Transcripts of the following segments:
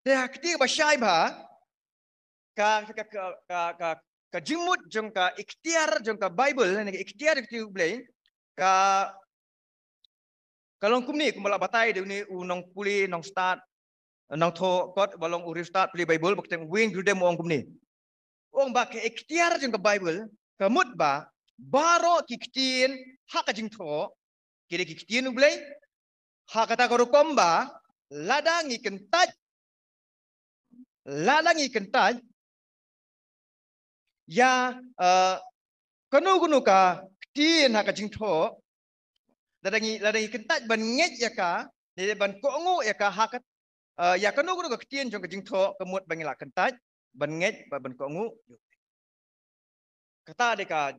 Dia ketika basyai bah ka jimut jong ka ikhtiar jong ka Bible ni ikhtiar itu boleh ka kalau kumni kumala batai dia ni unong puli nong start nong tho kot balong uri start puli Bible bakte wing jude mo ong kumni ong ba ke ikhtiar jong ka Bible ka mut ba baro kiktin hak jing tho kire kiktin boleh hak kata korukom ba ladangi kentaj ya kanu ka ktin hak jing tho ladangi kentaj ban nget ya ka ni ban kongu ya ka hak ya kanu ka ktin jong ka jing tho kemut bangila kentaj ban nget ban kongu kata deka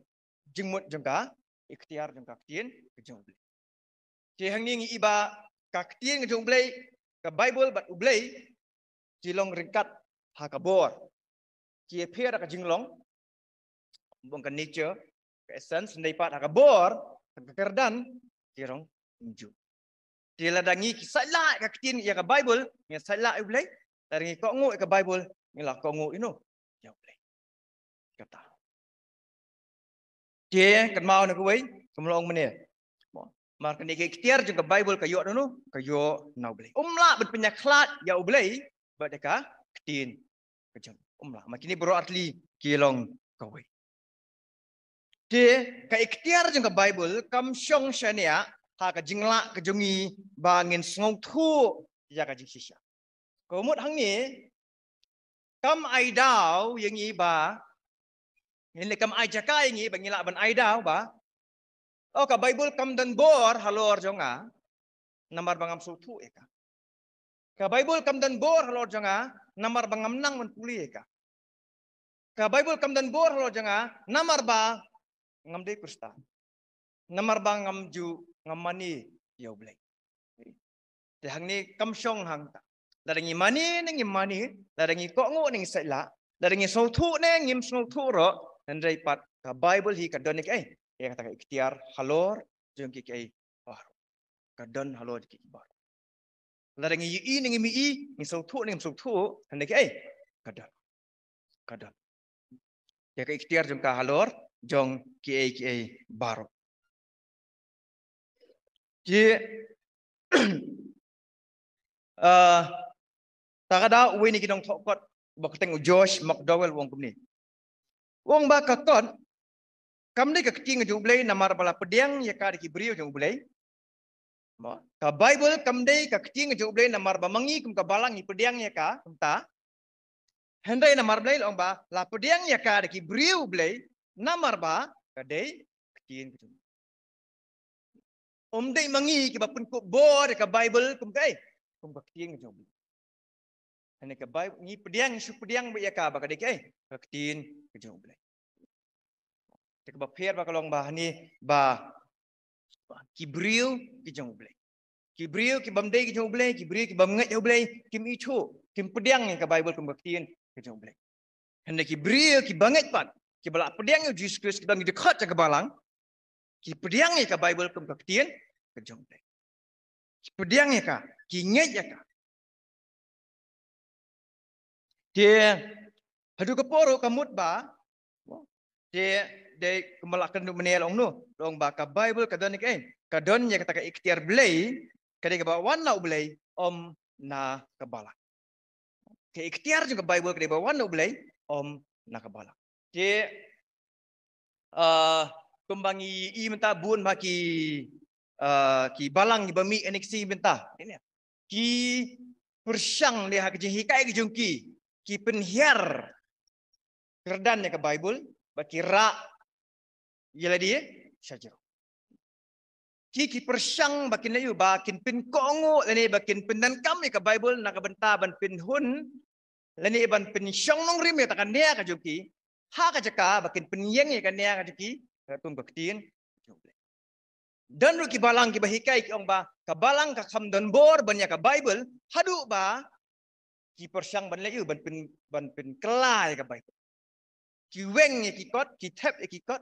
jingmut jong ka ikhtiar jong ka ktin ke jong blai ke hang ni iba ka ktin ke jong blai ka Bible bat ublai jilong ringkat ha ka bor ke pher ka jinglong bong ka nature ka essence ndai pat ha ka bor ka kerdan kirong inju dia ladangi kisala ka ktin ya ka Bible ngi sala ublai ladangi ko ngu ka Bible ngi la ko ngu ino ya ublai kata dia kan mau nak kuai kemlong mene mar kan ke ikhtiar jong ka Bible ka yo no ka yo na ublai umla bet penyaklat ya ublai bat ka ktin ka jong umla makini bro atli kilong kawai dia ka ikhtiar jong ka Bible kam syong syania ha ka jingla ka jongi bangin ngong thu ya ka jing sisya komut hang ni kam ai dau yang iba ini kam ai jaka yang iba ngila ban ai dau ba oh ka Bible kam dan bor halor jonga namar bangam sutu eka ka Bible kam dan bor halor jonga namar bangam nang man puli eka ka Bible kam dan bor halor jonga namar ba ngam de kusta namar bang ngam ju ngam mani yo blai te hang ni kam syong hang ta ladangi mani nang mani ladangi ko ngo ning sela ladangi so thu ne ngim so thu ro andai pat ka Bible hi ka donik ya kata ikhtiar halor jong ki kai bar ka don halor ki bar ladangi yi ning mi i ni so thu andai ki ka don ya ka ikhtiar jong ka halor jong ki bar ji takada uwi ni kinong thokot bakateng Josh McDowell wong kumni wong ba kakot kamne ka kting jublay namar bala pediang ya ka ki brio jublay ka Bible kamde ka kting jublay namar ba mangi kum ka balang i pediang ya ka ta hendai namar blay ong ba la pediang ya ka ki brio blay namar ba ka dei kting dei mangi ki ba pun ko bor ka Bible kum kai kum ka kting jublay ane ka Bible ni pediang su pediang ba ya ka ba ka dei ka kting jublay Tek ba pher ba kalong ba ni ba kibriu ki jong blai kibriu ki bamdei ki jong blai kibriu ki bamngat jong blai kim ichu kim pediang ka Bible kum baktiin ki jong blai hande kibriu ki banget pat ki bala pediang Jesus Christ ki bang dekat ka balang ki pediang ka Bible kum baktiin ki jong blai ki pediang ka ki nget ya ka dia hadu ka poro kamut ba dia de kemalakan du menel ong no dong ba ka Bible ka don ka don ya kata ka ikhtiar blai ka de ba wan na blai om na kabala ke ikhtiar juga Bible ka de ba wan na blai om na kabala je kumbangi i menta bun ma ki balang ni bami eniksi menta ini ki persyang le ha ke hikai ke jungki ki penhiar kerdan ya ke Bible baki ra yala dia syajar ki persyang bakin layu bakin pin kongo lani bakin pindan kami ke Bible nak benta ban pin hun lani ban pin syong nong rim ya takan dia ka juki ha ka jaka bakin pin yeng ya kan dia ka juki tung baktin dan ru ki balang ki bahikai ki ong ba ka balang ka kham don bor ban ya ka Bible hadu ba ki persyang ban layu ban pin kelai ka Bible ki weng ya ki kot ki tap ya ki kot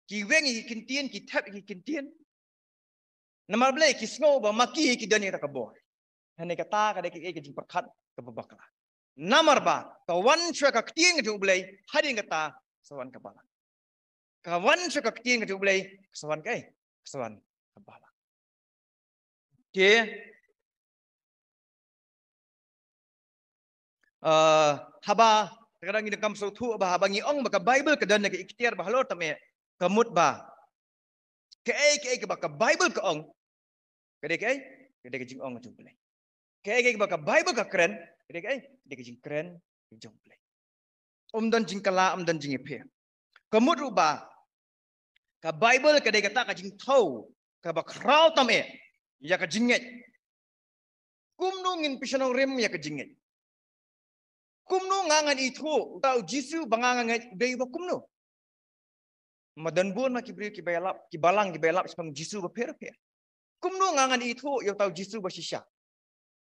ki weng ki kintien ki tap ki kintien namar blai ki snow ba maki ki dani ta kabor hane kata ka de ki jing perkhat kebabaklah. Nomor ba, kawan syaka keting ke jumblai, hadin kata sawan kebala. Kawan syaka keting ke jumblai, sawan sawan kebala. Okay. Haba kadang ini kam sautu bah bangi ong baka Bible kedan ke ikhtiar bah lo tame kamut ba ke baka Bible ke ong ke jing ong jung play ke baka Bible ka keren ke jing keren jung play dan jing kala dan jing iphe kamut ba ka Bible ke kata ka jing thau ka ba kraw tame ya ka jinget kumnungin pisanong rem ya ka jinget kumno ngangan itu tau Jisu bangangan bei ba kumno madan bun ma kibri kibalang sepang Jisu ba per kumno ngangan itu ya tau Jisu ba sisya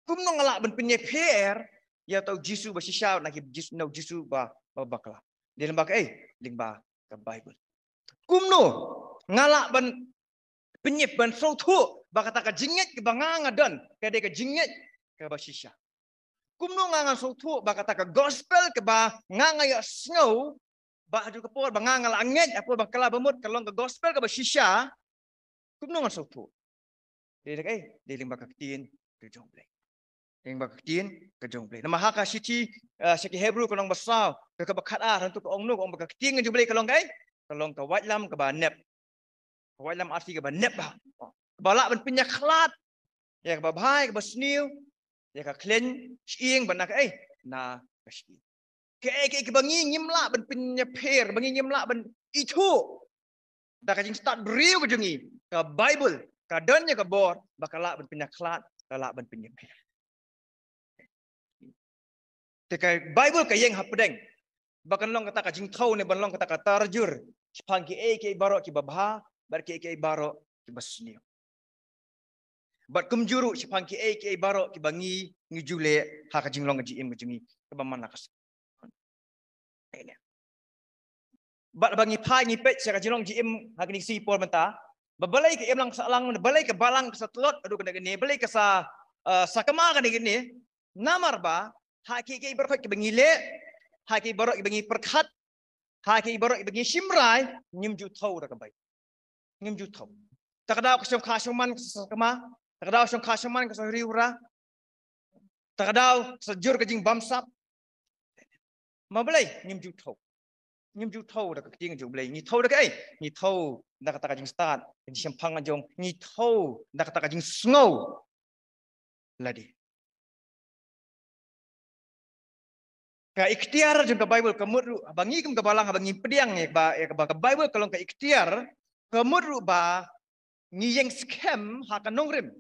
kumno ngalak ben penye per ya tau Jisu ba sisya na Jisu ba bakla dia lembak lingba ke Bible kumno ngalak ben penye ban so tu ba kata ka jinget ke banganga dan ke de ka jinget ke ba sisya kumno ngangan sautu ba kata ka gospel ke ba nganga ya snow ba haju ke por ba nganga langit apa ba kala bamut kalong ke gospel ke ba shisha kumno ngan sautu dia ling ba kaktin ke jongble ling ba kaktin ke jongble nama haka sici seki Hebrew kalong basau ke ba khata rantu ke ong nu ong ba kaktin ke jongble kalong kalong ke wajlam ke ba nep wajlam arti ke ba nep ba balak ben pinya khlat ya ke ba bhai ke ba sniu ya ka klen chieng banak na kashi ke bangi nyimla ban pinya per bangi nyimla ban itu da ka jing start beriu ke jungi ka Bible ka donnya ka bor bakala ban pinya klat kala ban pinya per te ka Bible ka yeng hapdeng bakan long kata ka jing thau ne ban long kata ka tarjur sepang ke baro ki babha bar ke baro ki basni bat kumjuru sepang ke baro ki bangi ngijule ha ka jinglong ji im jungi ke bamana kas bat bangi pai ni pet sa ka jinglong ji im ha ni si por menta babalai ke im lang sa lang balai ke balang sa telot adu kena gini balai ke sa sakama ka gini namar ba ha ke baro ki bangi le ha ke baro ki bangi perkhat ha ke baro ki bangi simrai nyimju thau ra ka bai nyimju thau takadaw ka syong khasuman sa sakama takadaw syong khasuman ka sa riura takadaw sa jur ka jing bamsap mabalai nyimju thau da ka ting ju blai ni thau da ni thau da ka ta jing start ni champang ajong ni thau da ka ta jing snow ladi ka ikhtiar jung ka Bible ka mut bangi kum ka balang bangi pediang ya ba ka Bible kalong ka ikhtiar ka mut ba ni yang scam ha ka nongrim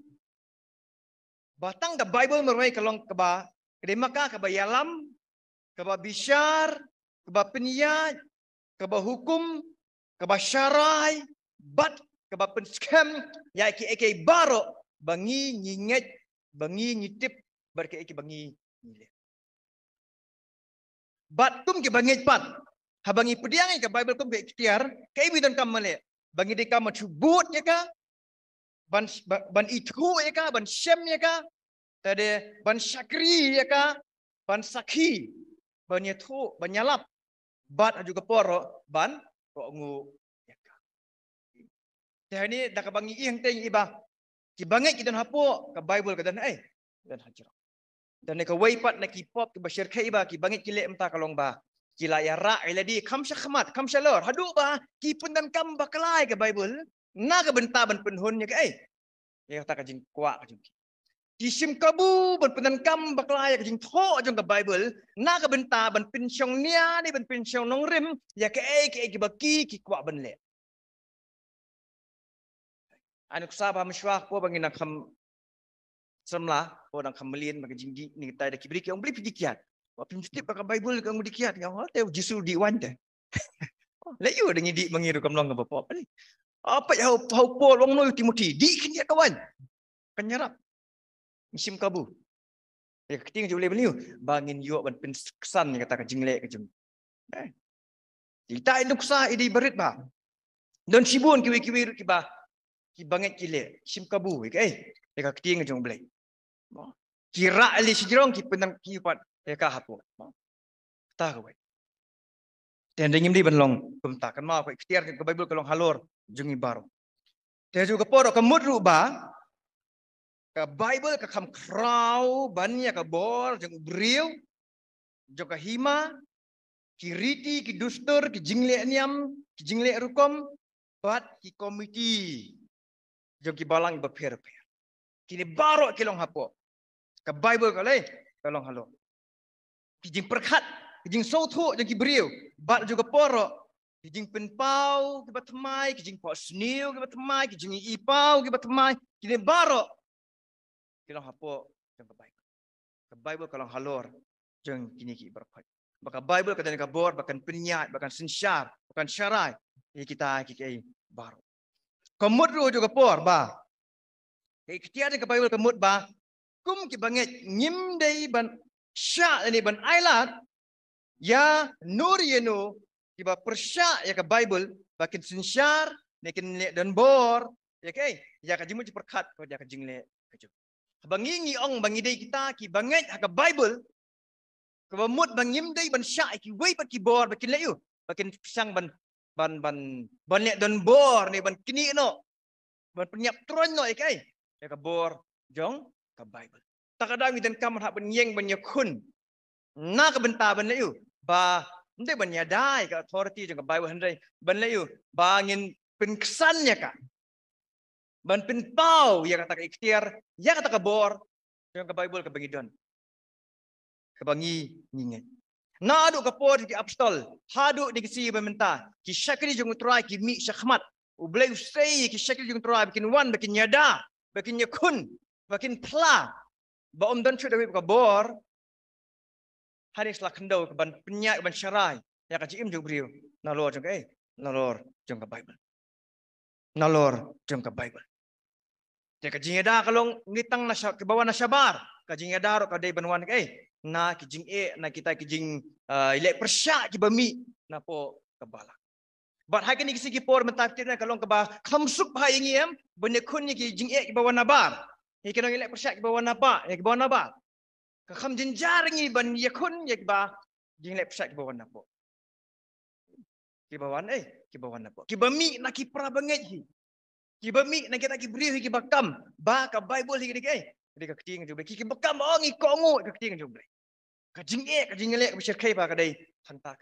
batang ka Bible merai kalong ka ba kede maka ka ba yalam ka ba bishar ka ba peniyat ka ba hukum ka ba syarai bat ka ba pen scam ya eke baro bangi nyinget bangi nyitip bar ke eke bangi nyile bat kum ke bangi pat ha bangi pediang ke Bible kum ke ikhtiar ke bidan kam male bangi de kam chubut ya ka ban itu ya ka ban syam ya ka tade ban syakri ya ka ban sakhi ban yathu ban nyalap bat juga poro ban ko ngu ya ka tehani da ka bangi ing teng iba ki bangai ki dan hapo ka Bible ka dan dan hajar dan ka waipat na ki pop ki bashir kai ba ki bangai ki le emta kalong ba ki la ya ra iladi kam syakmat kam shalor hadu ba ki pun dan kam bakalai ka Bible na ka benta ban penhun ya ka ya ta ka jing kwa ka jing Kisim kabu ban penan kam baklaya ka jing tho jong ka Bible na ka benta ban pinsyong nia ni ban pinsyong nong rim ya ka ki baki ki kwa ban le anu kusaba mishwak po bangina kam semla po nang kamelin bagi jinggi ni kita ada kibri ki ong beli pidikiat wa pinjutip ka Bible ka ong dikiat ka ho te Jisu di wante la yu dengan di mengiru kam long ka bapa apa ya hau pol wong no Timothy di kin ya kawan penyerap musim kabu ya keting je boleh beliau bangin yo ban pen kesan ni kata ka jingle ka jung kita induk sa idi berit ba dan sibun kiwi ki ba ki banget ki le sim kabu ka ka keting jong boleh kira ali sejirong ki penang ki pat ya ka hapo ta ko dan dengim di benlong kumta kan ma ko ikhtiar ke Bible kalong halor jungi baro te juga poro kamut ruba ke Bible ke kam krau bannya ke bor jeng briu joka hima kiriti ki dustur ki jingle niam ki jingle rukom bat ki komiti jong ki balang beper kini baro kilong hapo ke Bible kale kalong halor kijing perkat kijing sotu jeng ki briu bat juga poro kijing penpau ki batmai kijing po sniu ki batmai kijing ipau ki batmai kini baro kilong hapo jeng ke Bible kalong halor jeng kini ki berkat baka Bible kata ka bor bahkan penyat bahkan sensyar bahkan syarai ini kita ki baro kemut ru juga por ba ikhtiar ke Bible kemut ba kum ki banget ngim dei ban sya ni ban ailat ya nur yenu kiba persya ya ke Bible bakin sensyar nekin le dan bor ya ke ya ka jimu perkat ko ya ka jingle ka bangingi ong bangi dei kita ki banget ha ke Bible kebamut bangim dei ban sya ki wei pat ki bor bakin le yu bakin sang ban le dan bor ni ban kini no ban penyap tron no ikai ya ka bor jong ka Bible takadang dan kam hak ban yeng ban yakun na ka benta ban le yu ba ndai ban yadai ka authority jong ka Bible handai ban le yu bangin penkesannya ka ban penpau ya kata ka ikhtiar ya kata ka bor jong ka Bible ka bangidon kebangi ninget na adu kapor ki apostol hadu di kisi bementa ki syakri jung utrai ki mi syakmat ublay usai ki syakri jung utrai bikin wan bikin yada bikin yakun bikin pla ba dan chu dawi ka bor hari selak kendau ke ban penyak ban syarai ya ka jim jung briu nalor jung nalor jung ka Bible nalor jung ka Bible ya ka jingada kalong ngitang na ke bawah na syabar ka jingada ro ka dei banwan na kijing na kita kijing ilek persya ki bami na po kabala but hai kini kisi por mentaktir na kalong kaba khamsuk bhai ngiem benekun ni kijing ki bawan nabar ni kena ilek persya ki bawan naba ki bawan naba ka kham jinjar ngi ban yakun ki ba jing ilek persya ki bawan napo ki bawan napo ki bami na ki pra banget ki bami na kita ki beri ki bakam ba ka Bible ki jadi ka keting ju ki bakam ngi kongu ka keting ju kajing elek besar kai ba kadai hantak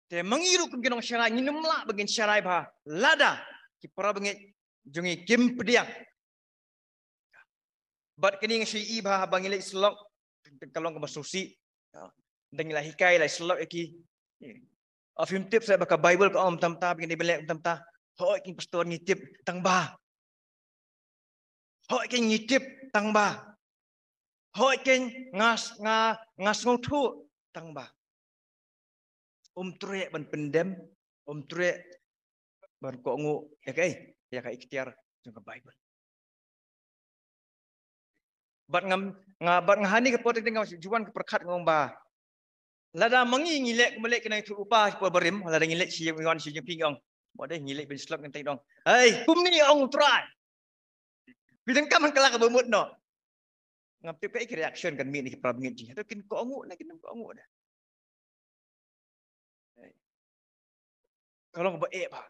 te mangiru kum genong syarai nginum la bagin syarai ba lada ki para banget jungi kim pediak bat kening si ba bangile islok kalong ke susi dengilah hikai la islok ki afim tip saya baka Bible ko om tam-tam begini belek tam-tam hoi king pastor ngitip tang ba hoi king ngitip tang ba hoi king ngas ngong thu tang ba trek ban pendem trek ban ko ngu ya ka ikhtiar jung ka Bible bat bat ngahani ke potek tengau juan ke perkat ngong ba lada mangi ngilek melek kena itu upah po berim lada ngilek si wan si jeping ong bodeh ngilek ben slok ngentai dong kum ni ong try bidang kam kelak bemut no ngap tip ke reaction kan mi ni pra bengit ji to kin ko ngu na kin ko ngu dah kalau ba ba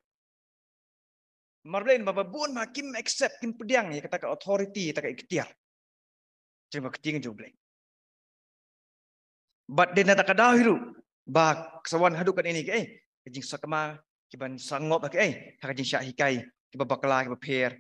marlen baba bun hakim accept kin pediang ya kata ka authority kata ka ikhtiar jeng keting juble but den ta ka dahiru ba sawan hadu kan ini jing sakama kiban sangop ka jing syak hikai kiba bakla kiba per